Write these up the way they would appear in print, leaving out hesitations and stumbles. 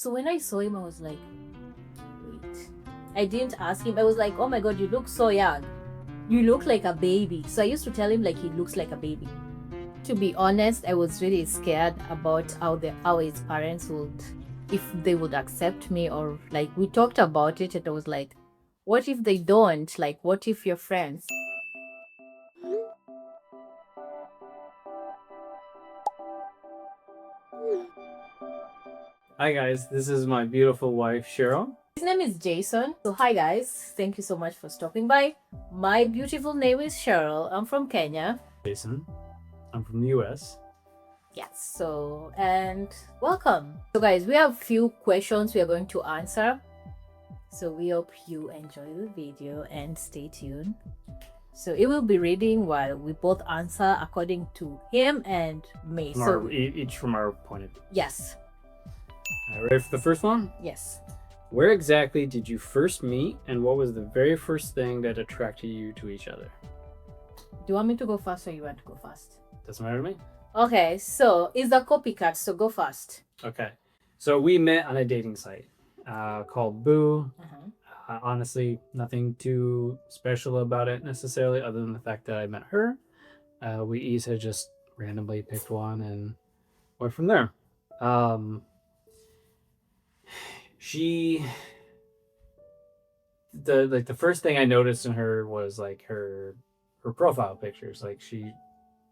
So when I saw him, I was like, wait. I didn't ask him. I was like, oh my God, you look so young. You look like a baby. So I used to tell him like he looks like a baby. To be honest, I was really scared about how his parents would, if they would accept me, or like we talked about it and I was like, what if they don't? Like, what if you're friends? Hi guys, this is my beautiful wife Cheryl. His name is Jason. So hi guys, thank you so much for stopping by. My beautiful name is Cheryl. I'm from Kenya. Jason. I'm from the US. Yes, so and welcome. So guys, we have few questions we are going to answer. So we hope you enjoy the video and stay tuned. So it will be reading while we both answer according to him and me. Each from our point of view. Yes. Ready for the first one? Yes. Where exactly did you first meet, and what was the very first thing that attracted you to each other? Do you want me to go first or you want to go first? Doesn't matter to me. Okay, so it's a copycat, so go first. Okay. So we met on a dating site called Boo. Honestly, nothing too special about it necessarily, other than the fact that I met her. We each had just randomly picked one and went from there. The first thing I noticed in her was like her profile pictures. Like, she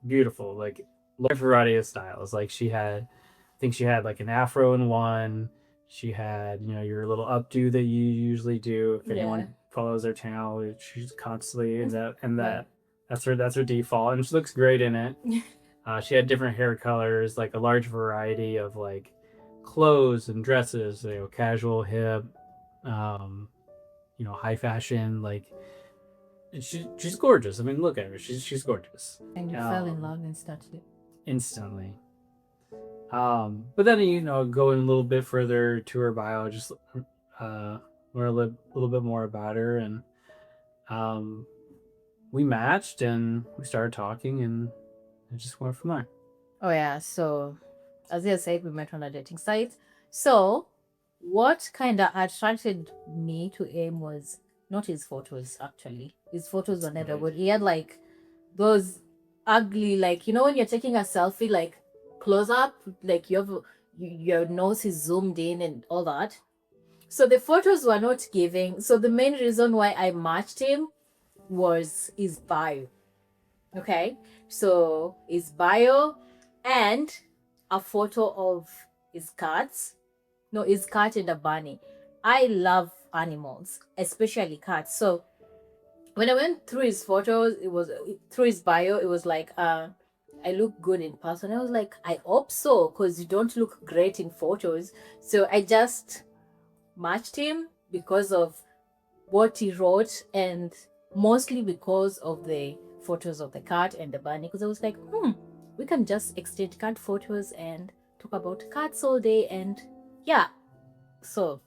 beautiful, like large variety of styles. Like, I think she had like an afro in one. She had, your little updo that you usually do if anyone follows their channel. She's constantly in that. That's her default, and she looks great in it. She had different hair colors, like a large variety of like clothes and dresses, casual, hip, high fashion. Like, she's gorgeous. I mean, look at her. She's gorgeous. And you fell in love instantly. But then, going a little bit further to her bio, just learn a little bit more about her, and we matched and we started talking, and it just went from there. Oh yeah, so as I said, we met on a dating site. So what kind of attracted me to him was not his photos, actually. His photos were never good. He had like those ugly, like, when you're taking a selfie, like close up, like your nose is zoomed in and all that. So the photos were not giving. So the main reason why I matched him was his bio. Okay, so his bio and a photo of his cats. No, his cat and a bunny. I love animals, especially cats. So when I went through his photos, through his bio, it was like, I look good in person. I was like, I hope so, because you don't look great in photos. So I just matched him because of what he wrote, and mostly because of the photos of the cat and the bunny, because I was like, we can just exchange cat photos and talk about cats all day, and yeah. So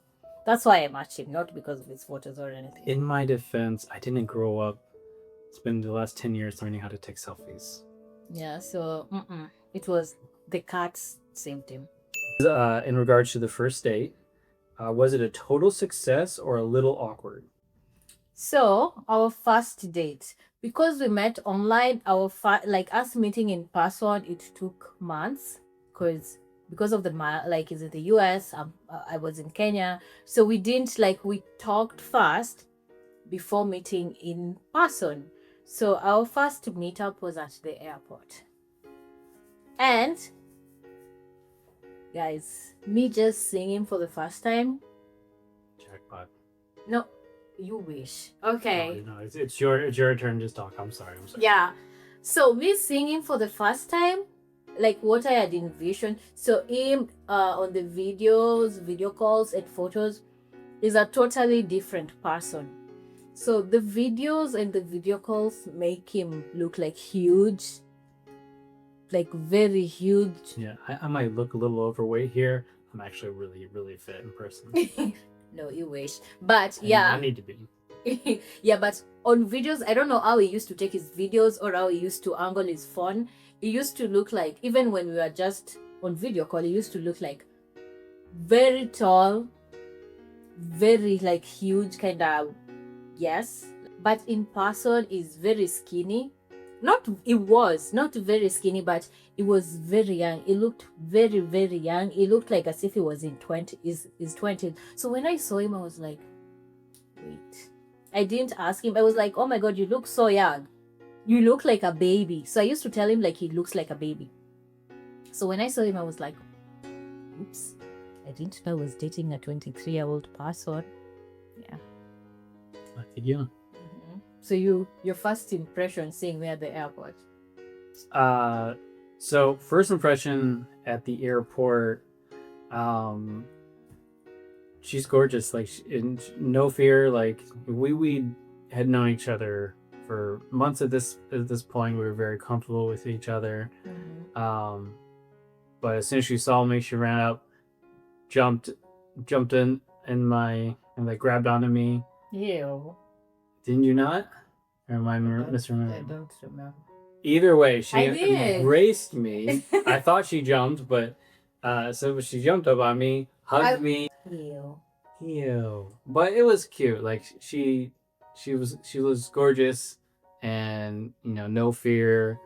that's why I matched him, not because of his photos or anything. In my defense, I didn't grow up. It's been the last 10 years learning how to take selfies. Yeah, so it was the cats saved him. In regards to the first date, was it a total success or a little awkward? So our first date, because we met online, like us meeting in person, it took months because of he's in the US, I was in Kenya, so we talked fast before meeting in person. So our first meetup was at the airport, and guys, me just singing for the first time. Jackpot. No, you wish. Okay. No, it's your turn to talk. I'm sorry. Yeah. So me singing for the first time, like what I had envisioned. So him on the video calls and photos is a totally different person. So the videos and the video calls make him look like huge, like very huge. Yeah, I might look a little overweight here. I'm actually really, really fit in person. No, you wish. But yeah. I need to be. Yeah, but on videos, I don't know how he used to take his videos or how he used to angle his phone. It used to look like, even when we were just on video call, it used to look like very tall, very like huge, kind of, yes, but in person is very skinny. Not, it was not very skinny, but it was very young. It looked very, very young. It looked like as if he was in 20, is 20. So when I saw him, I was like, wait. I didn't ask him. I was like, oh my god, you look so young. You look like a baby. So I used to tell him like he looks like a baby. So when I saw him, I was like, oops. I didn't know I was dating a 23-year-old person. Yeah. Yeah. So your first impression seeing me at the airport? So first impression at the airport, she's gorgeous. Like, no fear. Like, we had known each other for months at this point. We were very comfortable with each other. But as soon as she saw me, she ran up, jumped in my, and like grabbed onto me. Ew. Didn't you not? Or am I I misremembering? don't remember. Either way, she I did. embraced me. I thought she jumped, but so she jumped up on me, hugged me. Ew. But it was cute. Like, she was gorgeous, and no fear.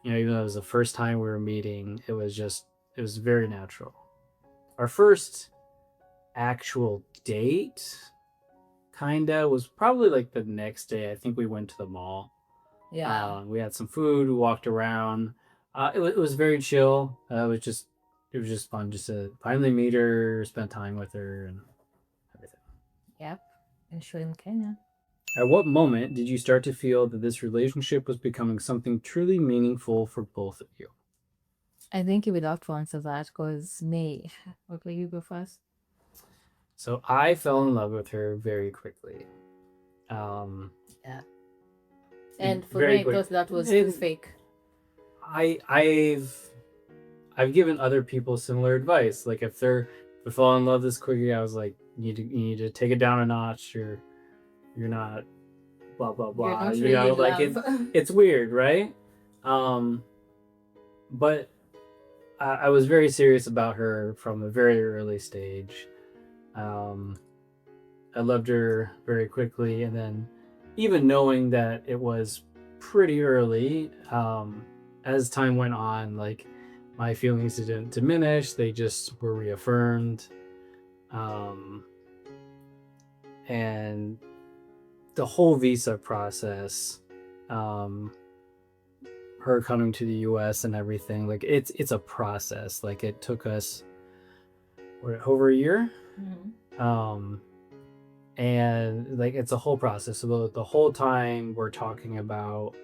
Even though it was the first time we were meeting, it was very natural. Our first actual date kinda was probably like the next day. I think we went to the mall. Yeah. We had some food, we walked around. It was very chill. It was just fun just to finally meet her, spend time with her, and everything. Yep. And show him Kenya. At what moment did you start to feel that this relationship was becoming something truly meaningful for both of you? I think you would have to answer that because me. Okay, you go first. So I fell in love with her very quickly. Yeah. And for Very me, I quick. thought that was too fake. I've given other people similar advice. Like, if they fall in love this quickly, I was like, you need to take it down a notch. You're not blah blah blah. You're not really in like love. it's weird, right? But I was very serious about her from a very early stage. I loved her very quickly, and then even knowing that it was pretty early, as time went on, like, my feelings didn't diminish; they just were reaffirmed. And the whole visa process, her coming to the U.S. and everything, like, it's a process. Like, it took us over a year. And like, it's a whole process. So the whole time we're talking about,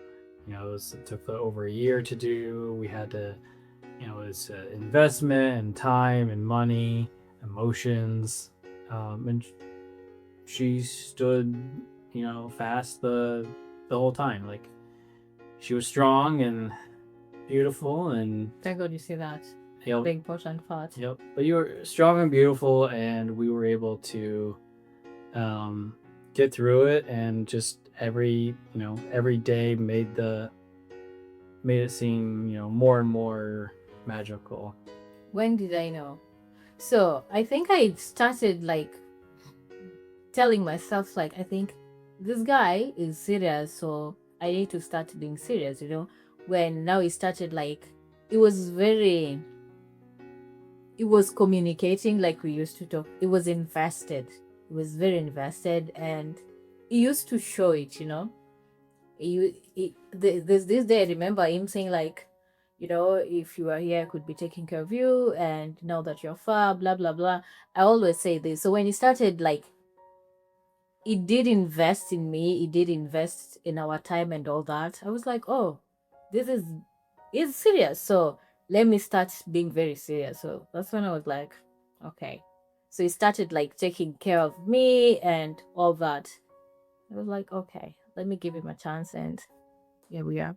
it took over a year to do. We had to, it's investment and time and money, emotions, and she stood, fast the whole time. Like, she was strong and beautiful, and Thank God you see that. Yep. The important part. Yep. But you were strong and beautiful, and we were able to get through it, and just every day made it seem more and more magical. When did I know? So I think I started like telling myself, like, I think this guy is serious, so I need to start being serious, when now he started, like, it was communicating like we used to talk. It was invested. It was very invested, and he used to show it, this day I remember him saying, like, if you are here, I could be taking care of you, and now that you're far, blah blah blah. I always say this. So when he started, like, he did invest in me, he did invest in our time and all that, I was like, oh, this is serious, so let me start being very serious. So that's when I was like, okay. So he started, like, taking care of me and all that. I was like, okay, let me give him a chance, and here we are.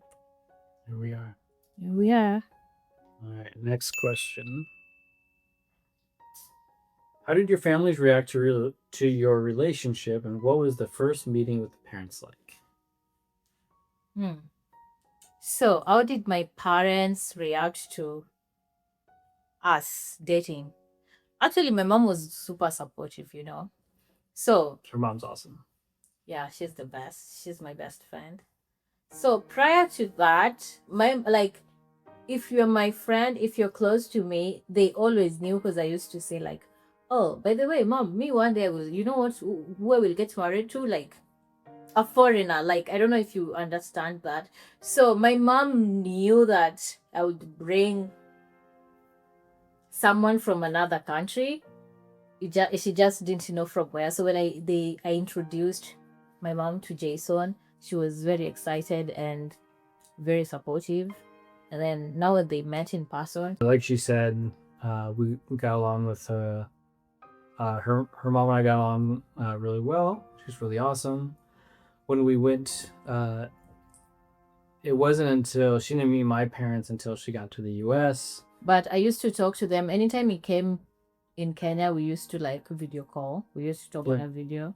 Here we are. Here we are. All right, next question. How did your families react to your relationship, and what was the first meeting with the parents like? So how did my parents react to us dating? Actually, my mom was super supportive, you know. So Her mom's awesome. yeah, she's the best. She's my best friend. So prior to that, my like if you're my friend, if you're close to me, they always knew because I used to say like, "Oh, by the way, mom, me one day I will, you know what, who I will get married to, like a foreigner." Like I don't know if you understand that. So my mom knew that I would bring someone from another country. She just didn't know from where. So when I introduced my mom to Jason, she was very excited and very supportive. And then now that they met in person, Like she said, we got along with her mom and I got along really well. She's really awesome. When we went, it wasn't until she didn't meet my parents until she got to the U.S. but I used to talk to them anytime he came in Kenya. We used to like video call. We used to talk on Yeah. a video.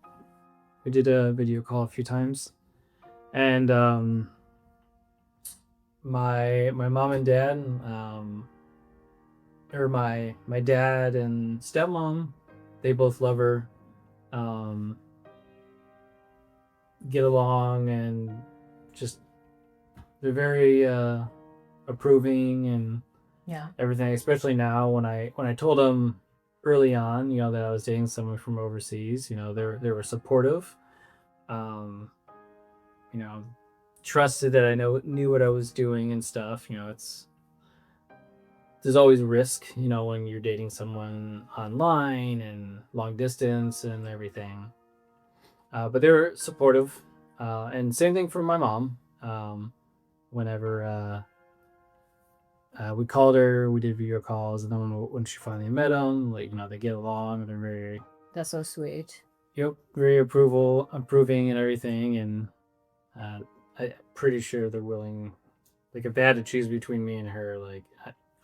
We did a video call a few times, and my mom and dad, or my dad and stepmom, they both love her. Um, get along and just they're very approving and Yeah. everything. Especially now when I told them early on, that I was dating someone from overseas, they were supportive. Um, you know, trusted that I knew what I was doing and stuff. There's always risk, when you're dating someone online and long distance and everything. But they were supportive, and same thing for my mom. Whenever we called her, we did video calls, and then when she finally met them, like they get along, and they're very, That's so sweet. very approving and everything, and I'm pretty sure they're willing. Like if they had to choose between me and her, like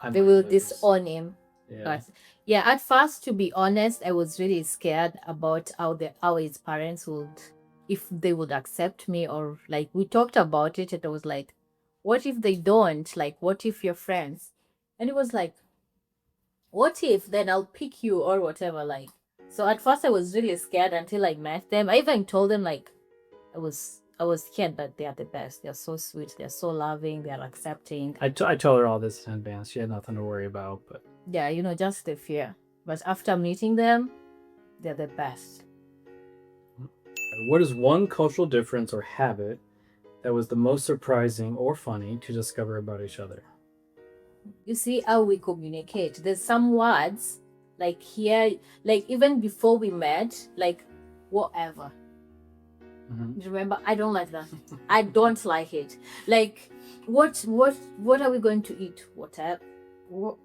I They might will lose. disown him. Yeah. But yeah, at first, to be honest, I was really scared about how his parents would, if they would accept me, or like we talked about it and I was like, what if they don't? Like, what if you're friends? And it was like, what if then I'll pick you or whatever, like. So at first I was really scared until I met them. I even told them like I was scared, but they are the best. They're so sweet, they're so loving, they're accepting. I told her all this in advance. She had nothing to worry about, but Yeah, just the fear. But after meeting them, they're the best. what is one cultural difference or habit that was the most surprising or funny to discover about each other? You see how we communicate. There's some words like here, like even before we met, like whatever. Remember, I don't like that. I don't like it. Like, what are we going to eat? Whatever. What,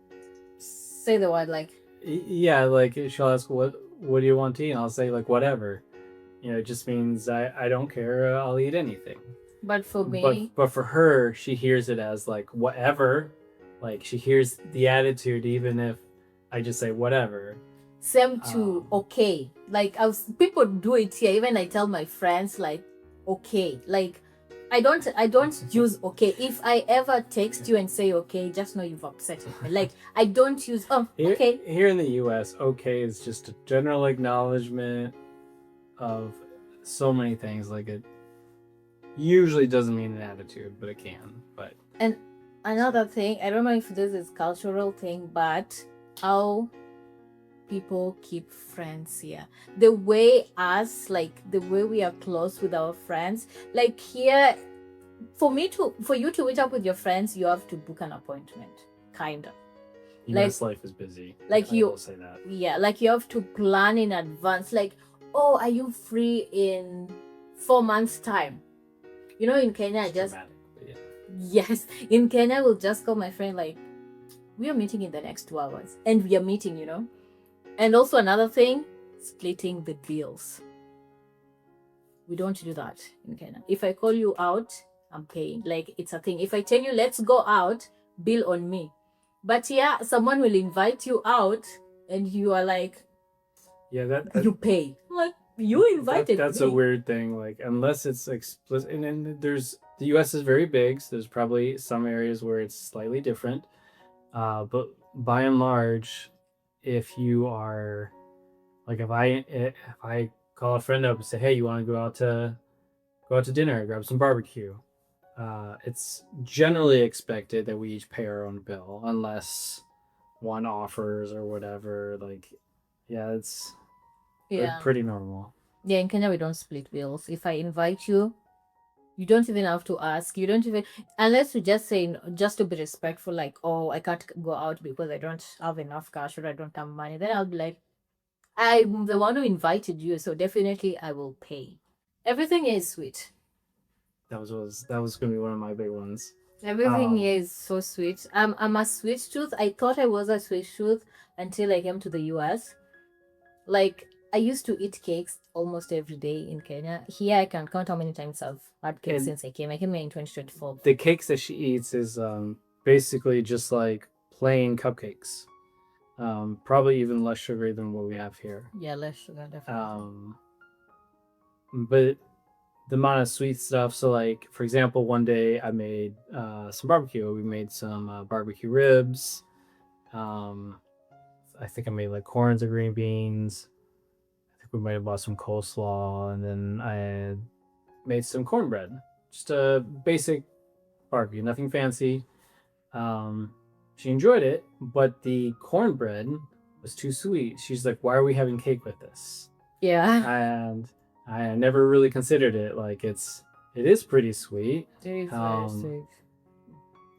say the word like. Yeah, like she'll ask what do you want to eat, and I'll say like whatever. It just means I don't care. I'll eat anything. But for me, But for her, she hears it as like whatever. Like she hears the attitude, even if I just say whatever. same to okay. Like people do it here. Even I tell my friends like okay. Like I don't use okay. If I ever text you and say okay, just know you've upset me. Like I don't use okay. Here in the US, okay is just a general acknowledgement of so many things. Like it usually doesn't mean an attitude, but it can. But and another thing, I don't know if this is cultural thing, but how people keep friends here, the way us, like the way we are close with our friends, like here, for you to meet up with your friends, you have to book an appointment, kind of. US life is busy. Like I will say that. Yeah, like you have to plan in advance. Like, oh, are you free in 4 months time? In Kenya, yes, in Kenya, we'll just call my friend like, we are meeting in the next 2 hours, and we are meeting. And also another thing, splitting the bills. We don't do that in Kenya. If I call you out, I'm paying. Like it's a thing. If I tell you let's go out, bill on me. But yeah, someone will invite you out and you are like, yeah, that you pay. Like you invited that's me. a weird thing. Like unless it's explicit, and there's the U.S. is very big, so there's probably some areas where it's slightly different. But by and large, if you are like if I call a friend up and say, hey, you want to go out to dinner, grab some barbecue. It's generally expected that we each pay our own bill unless one offers or whatever. Like, yeah, it's Yeah. pretty normal. Yeah, in Kenya we don't split bills. If I invite you, you don't even have to ask. You don't even, unless you just say, just to be respectful, like, oh, I can't go out because I don't have enough cash or I don't have money. Then I'll be like, I'm the one who invited you, so definitely I will pay. Everything is sweet. That was gonna be one of my big ones. Everything here is so sweet. I'm a sweet tooth. I thought I was a sweet tooth until I came to the US. Like, I used to eat cakes almost every day in Kenya. Here I can count how many times I've had cakes And since I came. I came here in 2024. the cakes that she eats is basically just like plain cupcakes. Probably even less sugary than what we have here. Yeah, less sugar, definitely. But the amount of sweet stuff. So, like for example, one day I made some barbecue. We made some barbecue ribs. I think I made like corns and green beans. I think we might have bought some coleslaw, and then I made some cornbread. Just a basic barbecue, nothing fancy. She enjoyed it, but the cornbread was too sweet. She's like, "Why are we having cake with this?" Yeah. And I never really considered it. Like it is pretty sweet. It is very sweet.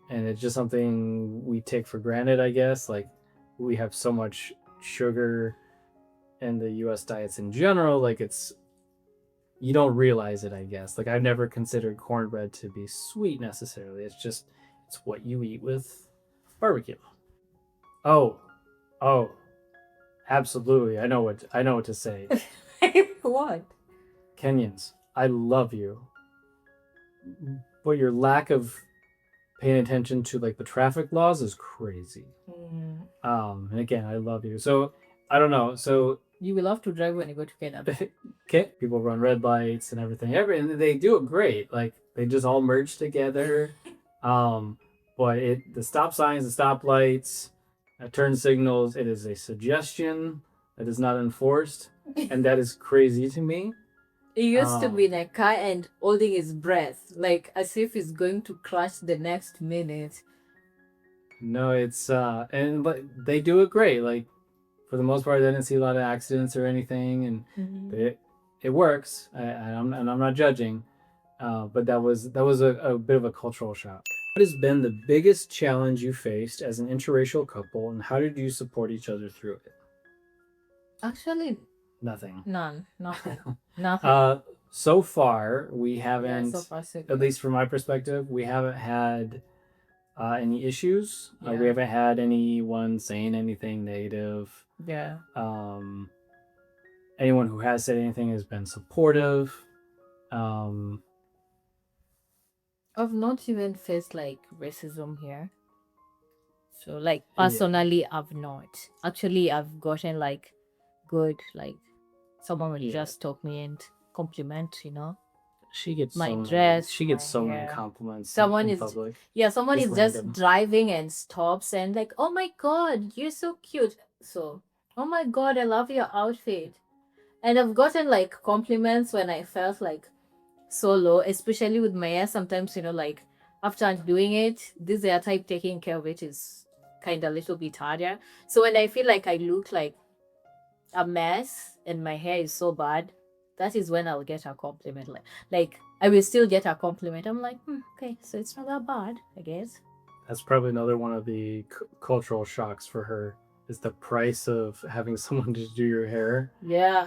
And it's just something we take for granted, I guess. Like we have so much sugar in the US diets in general, like you don't realize it, I guess. Like I've never considered cornbread to be sweet necessarily. It's what you eat with barbecue. Oh, absolutely. I know what to say. What? Kenyans, I love you, but your lack of paying attention to like the traffic laws is crazy. And again, I love you. So I don't know. So you will have to drive when you go to Kenya. Okay, people run red lights and everything. And they do it great. Like they just all merge together. But the stop signs, the stop lights, turn signals, it is a suggestion that is not enforced, and that is crazy to me. He used to be in a car and holding his breath, like as if he's going to crash the next minute. No, it's but they do it great. Like for the most part, I didn't see a lot of accidents or anything, and it works. I'm not judging, but that was a bit of a cultural shock. What has been the biggest challenge you faced as an interracial couple, and how did you support each other through it? Actually, nothing. Nothing. Nothing. So far, we haven't. Yeah, so far, so at least from my perspective, we haven't had any issues. Yeah. We haven't had anyone saying anything negative. Yeah. Anyone who has said anything has been supportive. I've not even faced like racism here. So like personally, I've not. Actually, I've gotten like good, like someone would just talk me and compliment, She gets my so dress. She gets so hair. many compliments. Someone in is public. someone Just is random. just driving and stops and like, oh my god, you're so cute. So, oh my god, I love your outfit. And I've gotten like compliments when I felt like so low, especially with my hair. Sometimes, like after doing it, this hair type taking care of it is kind of a little bit harder. So when I feel like I look like a mess and my hair is so bad, that is when I'll get a compliment. Like I will still get a compliment. I'm like, okay, so it's not that bad, I guess. That's probably another one of the cultural shocks for her is the price of having someone to do your hair. Yeah.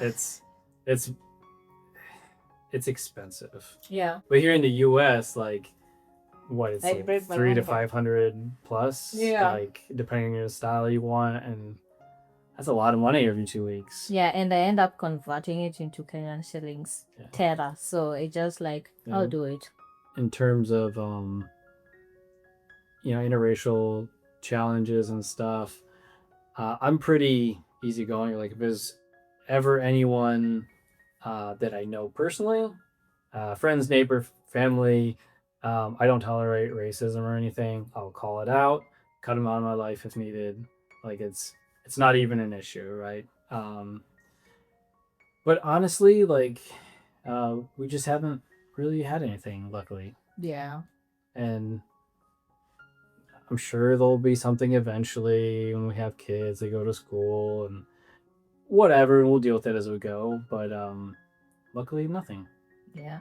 It's expensive. Yeah. But here in the US, like what it's I like 300 to 500 plus. Yeah. Like depending on your style you want, and that's a lot of money every 2 weeks. Yeah, and I end up converting it into Kenyan shillings, tera. So it just like I'll do it. In terms of interracial challenges and stuff, I'm pretty easygoing. Like if there's ever anyone that I know personally, friends, neighbor, family, I don't tolerate racism or anything. I'll call it out, cut them out of my life if needed. Like it's not even an issue, right? But honestly, like, we just haven't really had anything, luckily. Yeah. And I'm sure there'll be something eventually when we have kids, they go to school and whatever, and we'll deal with it as we go. But luckily, nothing. Yeah.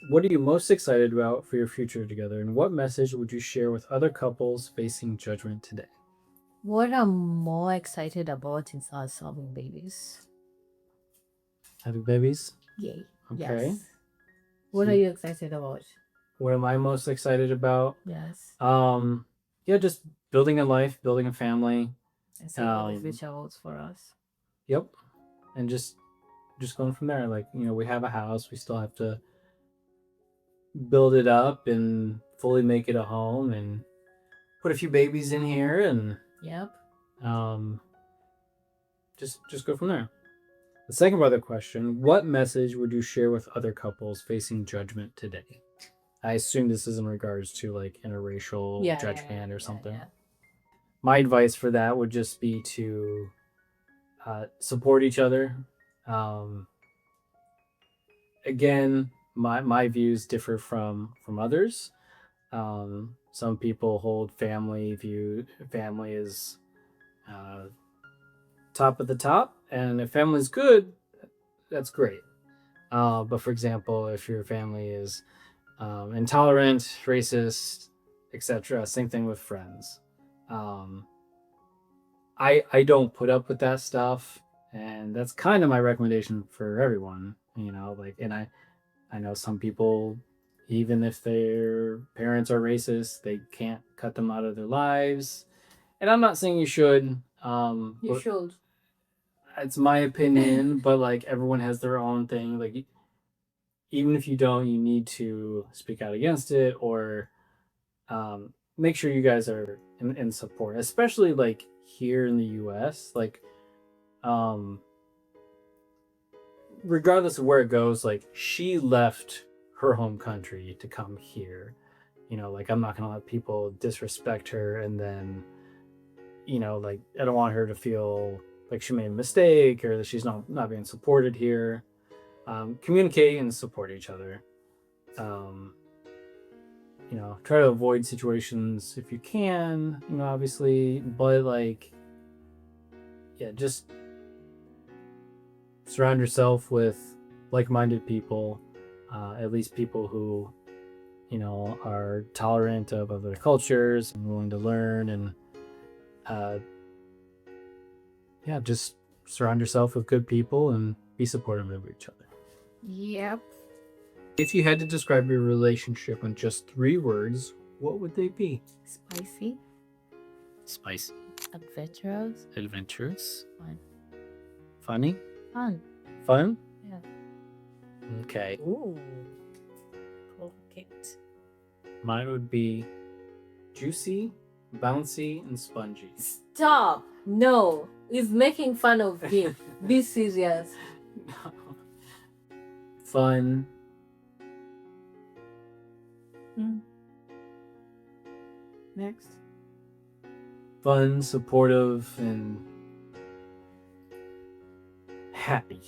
What are you most excited about for your future together, and what message would you share with other couples facing judgment today? What I'm more excited about is us having babies. Having babies? Yay. Okay. Yes. What So are you excited about? what am I most excited about? Yes. Yeah, just building a life, building a family. And see what the future holds for us. Yep. And just going from there. Like, we have a house, we still have to build it up and fully make it a home and put a few babies in here and Yep. um just go from there. The second part of the question, what message would you share with other couples facing judgment today? I assume this is in regards to like interracial judgment or something. Yeah. My advice for that would just be to support each other. Again, my views differ from others. Some people hold family is uh, top of the top, and if family's good, that's great. But for example, if your family is intolerant, racist, etc., same thing with friends. Um, I don't put up with that stuff, and that's kind of my recommendation for everyone. Like, and I know some people, even if their parents are racist, they can't cut them out of their lives. And I'm not saying you should. You should. It's my opinion, but like everyone has their own thing. Like even if you don't, you need to speak out against it or make sure you guys are in support, especially like here in the U.S. Like, um, regardless of where it goes, like she left her home country to come here. Like I'm not gonna let people disrespect her, and then like I don't want her to feel like she made a mistake or that she's not being supported here. Communicate and support each other. Um, try to avoid situations if you can, obviously, but like, yeah, just surround yourself with like-minded people, at least people who, are tolerant of other cultures and willing to learn and, yeah, just surround yourself with good people and be supportive of each other. Yep. If you had to describe your relationship in just 3 words, what would they be? Spicy. Spicy. Adventurous. Adventurous. Fun. Funny. Fun. Fun? Yeah. Okay. Ooh. Complicate. Mine would be juicy, bouncy, and spongy. Stop. No. He's making fun of him. Be serious. Fun. Next. Fun, supportive, and happy.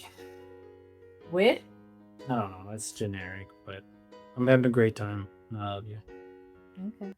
Wait. I don't know. That's generic, but I'm having a great time. I love you. Okay.